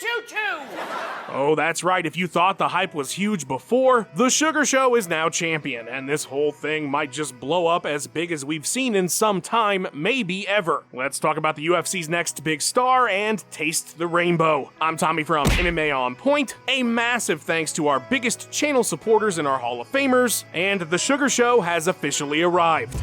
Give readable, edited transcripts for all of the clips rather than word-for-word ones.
choo-choo! Oh, that's right, if you thought the hype was huge before, the Sugar Show is now champion, and this whole thing might just blow up as big as we've seen in some time, maybe ever. Let's talk about the UFC's next big star and taste the rainbow. I'm Tommy from MMA On Point. A massive thanks to our biggest channel supporters and our Hall of Famers, and the Sugar Show has officially arrived.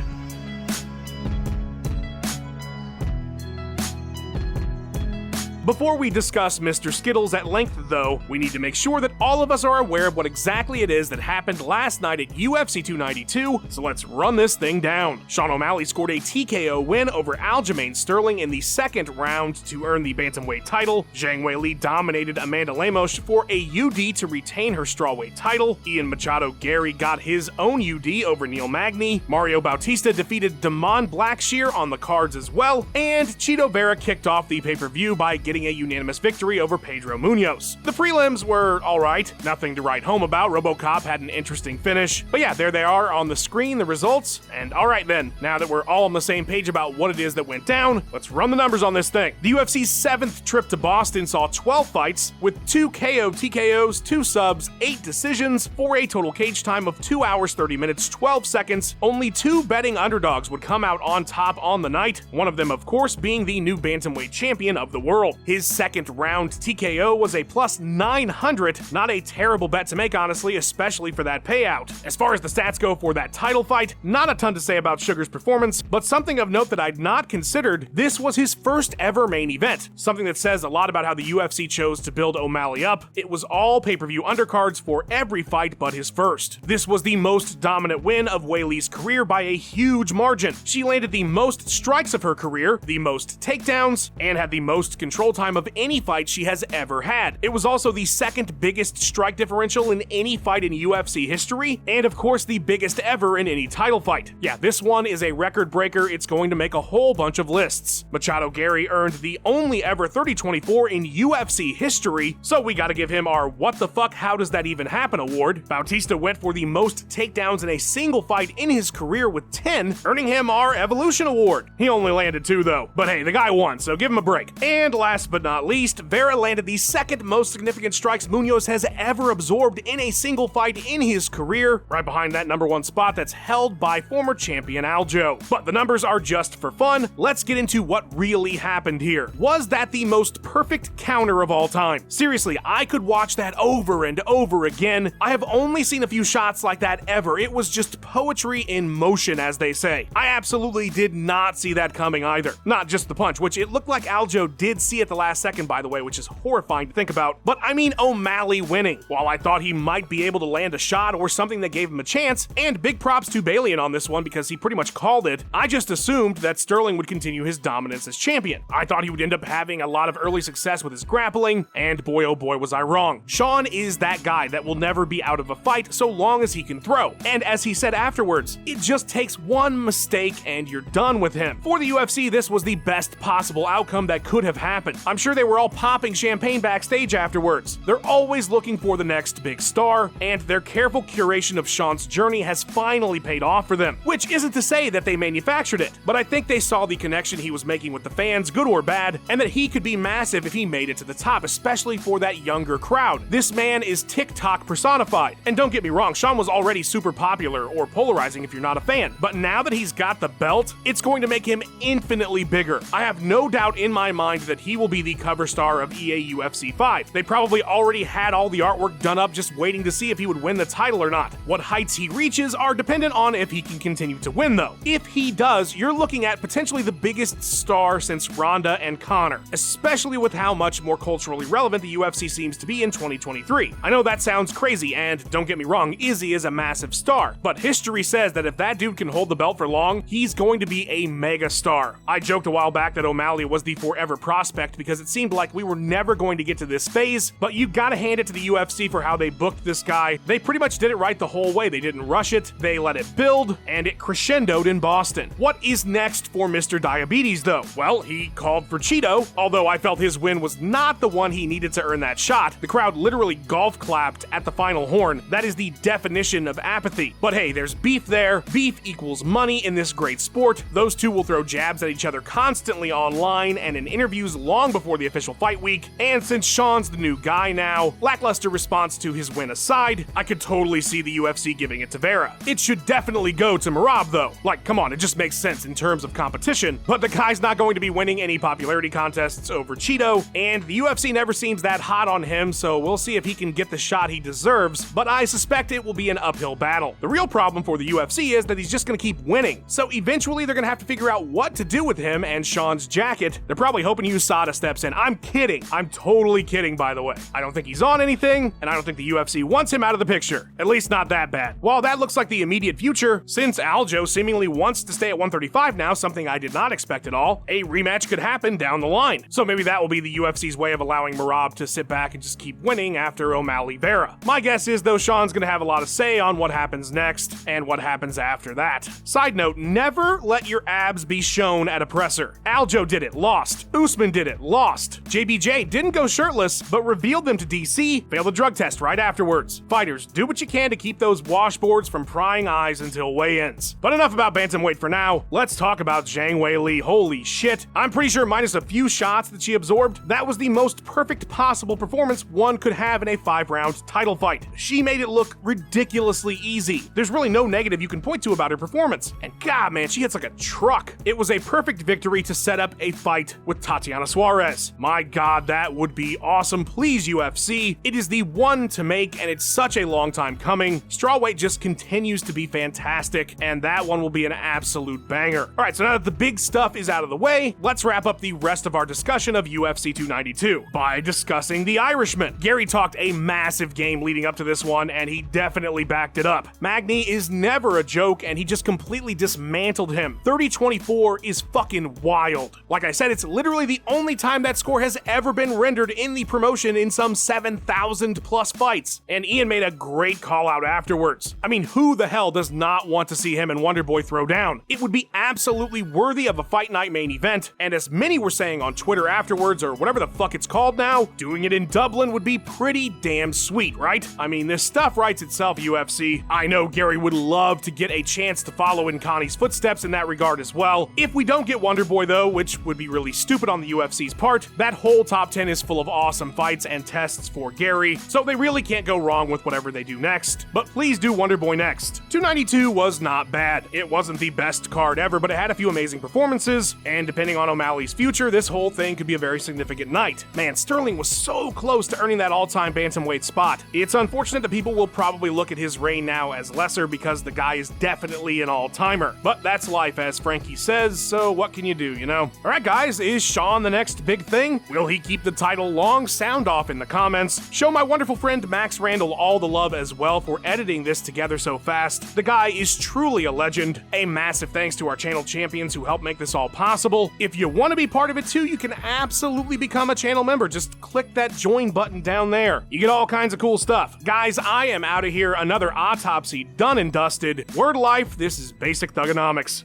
Before we discuss Mr. Skittles at length, though, we need to make sure that all of us are aware of what exactly it is that happened last night at UFC 292, so let's run this thing down. Sean O'Malley scored a TKO win over Aljamain Sterling in the second round to earn the bantamweight title. Zhang Weili dominated Amanda Lemos for a UD to retain her strawweight title. Ian Machado Gary got his own UD over Neil Magny. Mario Bautista defeated Damon Blackshear on the cards as well, and Chito Vera kicked off the pay-per-view by getting a unanimous victory over Pedro Munoz. The prelims were alright, nothing to write home about. RoboCop had an interesting finish. But yeah, there they are on the screen, the results. And alright then, now that we're all on the same page about what it is that went down, let's run the numbers on this thing. The UFC's 7th trip to Boston saw 12 fights, with 2 KO TKOs, 2 subs, 8 decisions, for a total cage time of 2 hours 30 minutes 12 seconds. Only 2 betting underdogs would come out on top on the night, one of them of course being the new bantamweight champion of the world. His second round TKO was a plus 900, not a terrible bet to make honestly, especially for that payout. As far as the stats go for that title fight, not a ton to say about Sugar's performance, but something of note that I'd not considered, this was his first ever main event. Something that says a lot about how the UFC chose to build O'Malley up. It was all pay-per-view undercards for every fight but his first. This was the most dominant win of Weili's career by a huge margin. She landed the most strikes of her career, the most takedowns, and had the most control time of any fight she has ever had. It was also the second biggest strike differential in any fight in UFC history, and of course the biggest ever in any title fight. Yeah, this one is a record breaker. It's going to make a whole bunch of lists. Machado Gary earned the only ever 30-24 in UFC history, so we gotta give him our what the fuck, how does that even happen award. Bautista went for the most takedowns in a single fight in his career with 10, earning him our Evolution Award. He only landed 2 though, but hey, the guy won, so give him a break. And last but not least, Vera landed the second most significant strikes Munoz has ever absorbed in a single fight in his career, right behind that number 1 spot that's held by former champion Aljo. But the numbers are just for fun. Let's get into what really happened here. Was that the most perfect counter of all time? Seriously, I could watch that over and over again. I have only seen a few shots like that ever. It was just poetry in motion, as they say. I absolutely did not see that coming either. Not just the punch, which it looked like Aljo did see at the last second, by the way, which is horrifying to think about, but I mean O'Malley winning. While I thought he might be able to land a shot or something that gave him a chance, and big props to Balian on this one because he pretty much called it, I just assumed that Sterling would continue his dominance as champion. I thought he would end up having a lot of early success with his grappling, and boy oh boy was I wrong. Sean is that guy that will never be out of a fight so long as he can throw, and as he said afterwards, it just takes one mistake and you're done with him. For the UFC, this was the best possible outcome that could have happened. I'm sure they were all popping champagne backstage afterwards. They're always looking for the next big star, and their careful curation of Sean's journey has finally paid off for them. Which isn't to say that they manufactured it, but I think they saw the connection he was making with the fans, good or bad, and that he could be massive if he made it to the top, especially for that younger crowd. This man is TikTok personified. And don't get me wrong, Sean was already super popular, or polarizing if you're not a fan, but now that he's got the belt, it's going to make him infinitely bigger. I have no doubt in my mind that he will be the cover star of EA UFC 5. They probably already had all the artwork done up just waiting to see if he would win the title or not. What heights he reaches are dependent on if he can continue to win though. If he does, you're looking at potentially the biggest star since Ronda and Conor, especially with how much more culturally relevant the UFC seems to be in 2023. I know that sounds crazy, and don't get me wrong, Izzy is a massive star, but history says that if that dude can hold the belt for long, he's going to be a mega star. I joked a while back that O'Malley was the forever prospect because it seemed like we were never going to get to this phase, but you gotta hand it to the UFC for how they booked this guy. They pretty much did it right the whole way. They didn't rush it, they let it build, and it crescendoed in Boston. What is next for Mr. Diabetes though? Well, he called for Chito, although I felt his win was not the one he needed to earn that shot. The crowd literally golf clapped at the final horn. That is the definition of apathy. But hey, there's beef there. Beef equals money in this great sport. Those two will throw jabs at each other constantly online and in interviews long long before the official fight week, and since Sean's the new guy now, lackluster response to his win aside, I could totally see the UFC giving it to Vera. It should definitely go to Merab though. Like, come on, it just makes sense in terms of competition, but the guy's not going to be winning any popularity contests over Cheeto, and the UFC never seems that hot on him, so we'll see if he can get the shot he deserves, but I suspect it will be an uphill battle. The real problem for the UFC is that he's just gonna keep winning, so eventually they're gonna have to figure out what to do with him and Sean's jacket. They're probably hoping USADA steps in. I'm kidding. I'm totally kidding, by the way. I don't think he's on anything, and I don't think the UFC wants him out of the picture. At least not that bad. While that looks like the immediate future, since Aljo seemingly wants to stay at 135 now, something I did not expect at all, a rematch could happen down the line. So maybe that will be the UFC's way of allowing Merab to sit back and just keep winning after O'Malley Vera. My guess is though Sean's gonna have a lot of say on what happens next and what happens after that. Side note, never let your abs be shown at a presser. Aljo did it, lost. Usman did it, lost. JBJ didn't go shirtless, but revealed them to DC, failed the drug test right afterwards. Fighters, do what you can to keep those washboards from prying eyes until weigh-ins. But enough about bantamweight for now, let's talk about Zhang Weili. Holy shit. I'm pretty sure minus a few shots that she absorbed, that was the most perfect possible performance one could have in a 5-round title fight. She made it look ridiculously easy. There's really no negative you can point to about her performance. And god man, she hits like a truck. It was a perfect victory to set up a fight with Tatiana Suarez. My god, that would be awesome. Please UFC. It is the one to make and it's such a long time coming. Strawweight just continues to be fantastic and that one will be an absolute banger. Alright, so now that the big stuff is out of the way, let's wrap up the rest of our discussion of UFC 292 by discussing the Irishman. Gary talked a massive game leading up to this one and he definitely backed it up. Magny is never a joke and he just completely dismantled him. 30-24 is fucking wild. Like I said, it's literally the only time that score has ever been rendered in the promotion in some 7,000 plus fights. And Ian made a great call out afterwards. I mean, who the hell does not want to see him and Wonderboy throw down? It would be absolutely worthy of a Fight Night main event, and as many were saying on Twitter afterwards, or whatever the fuck it's called now, doing it in Dublin would be pretty damn sweet, right? I mean, this stuff writes itself, UFC. I know Gary would love to get a chance to follow in Connie's footsteps in that regard as well. If we don't get Wonderboy though, which would be really stupid on the UFC's part, that whole top 10 is full of awesome fights and tests for Gary, so they really can't go wrong with whatever they do next. But please do Wonderboy next. 292 was not bad. It wasn't the best card ever, but it had a few amazing performances, and depending on O'Malley's future, this whole thing could be a very significant night. Man, Sterling was so close to earning that all-time bantamweight spot. It's unfortunate that people will probably look at his reign now as lesser because the guy is definitely an all-timer. But that's life, as Frankie says, so what can you do, you know? Alright guys, is Sean the next big thing? Will he keep the title long? Sound off in the comments. Show my wonderful friend Max Randall all the love as well for editing this together so fast. The guy is truly a legend. A massive thanks to our channel champions who helped make this all possible. If you want to be part of it too, you can absolutely become a channel member. Just click that join button down there. You get all kinds of cool stuff. Guys, I am out of here. Another autopsy done and dusted. Word life, this is basic thugonomics.